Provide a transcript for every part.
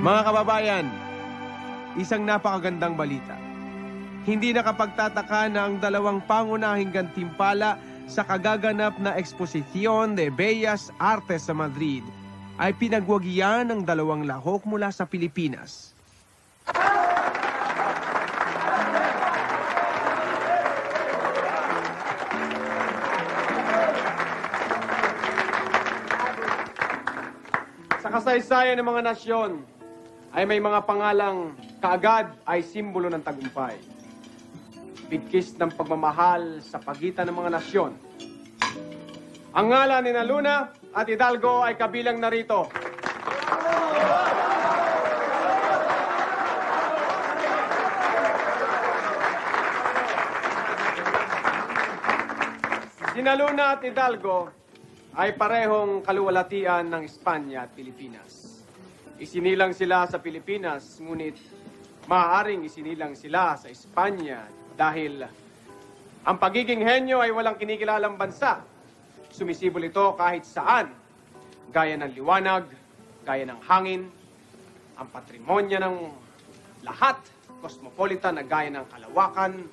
Mga kababayan, isang napakagandang balita. Hindi nakapagtataka na ang dalawang pangunahing gantimpala sa kagaganap na Exposición de Bellas Artes sa Madrid ay pinagwagyan ng dalawang lahok mula sa Pilipinas. Sa kasaysayan ng mga nasyon ay may mga pangalang kaagad ay simbolo ng tagumpay. Bigkis ng pagmamahal sa pagitan ng mga nasyon. Ang ngalan ni Luna at Hidalgo ay kabilang narito. Sina Luna at Hidalgo ay parehong kaluwalhatian ng Espanya at Pilipinas. Isinilang sila sa Pilipinas, ngunit maaaring isinilang sila sa Espanya dahil ang pagiging henyo ay walang kinikilalang bansa. Sumisibol ito kahit saan, gaya ng liwanag, gaya ng hangin, ang patrimonya ng lahat, cosmopolitan na gaya ng kalawakan,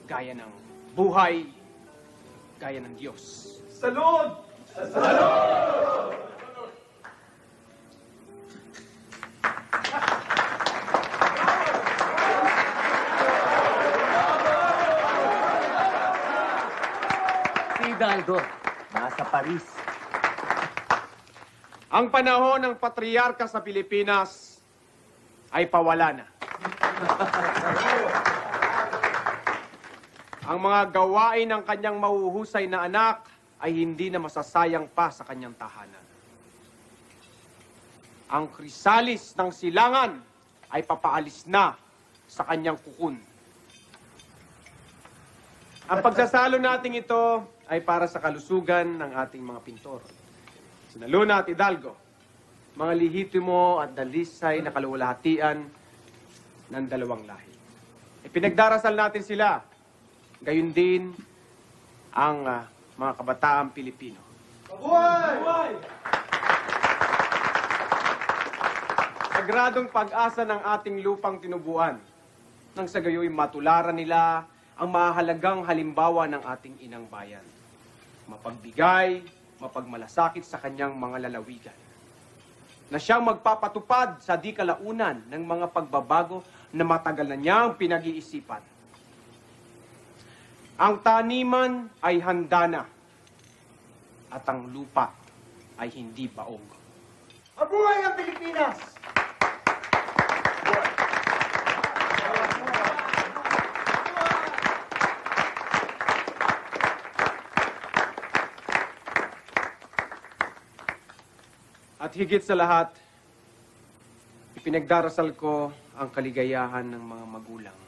gaya ng buhay, gaya ng Diyos. Salud! Salud! Hidalgo, nasa Paris. Ang panahon ng patriarka sa Pilipinas ay pawala na. Ang mga gawain ng kanyang mahuhusay na anak ay hindi na masasayang pa sa kanyang tahanan. Ang krisalis ng silangan ay papaalis na sa kanyang kukun. Ang pagsasalo nating ito ay para sa kalusugan ng ating mga pintor. Sina Luna at Hidalgo, mga lihitimo at dalisay na kaluwalhatian ng dalawang lahi. Ipinagdarasal natin sila, gayon din ang mga kabataang Pilipino. Mabuhay! Sagradong pag-asa ng ating lupang tinubuan, nang sa gayoy matularan nila ang mahalagang halimbawa ng ating inang bayan. Mapagbigay, mapagmalasakit sa kanyang mga lalawigan. Na siyang magpapatupad sa di kalaunan ng mga pagbabago na matagal na niyang pinag-iisipan. Ang taniman ay handa na at ang lupa ay hindi baog. Mabuhay ang Pilipinas! At higit sa lahat, ipinagdarasal ko ang kaligayahan ng mga magulang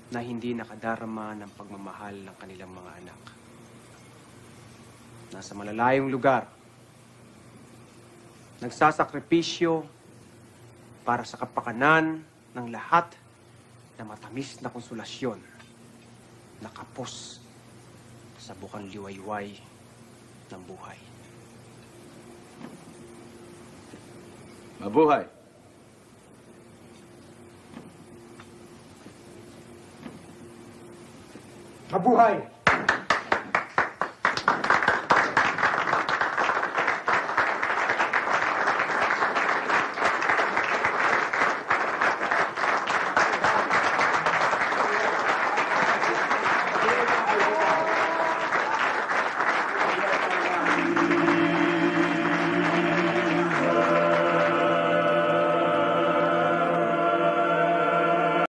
na hindi nakadarama ng pagmamahal ng kanilang mga anak. Nasa malalayong lugar, nagsasakripisyo para sa kapakanan ng lahat na matamis na konsolasyon na kapos sa bukang liwayway ng buhay. Mabuhay! Mabuhay!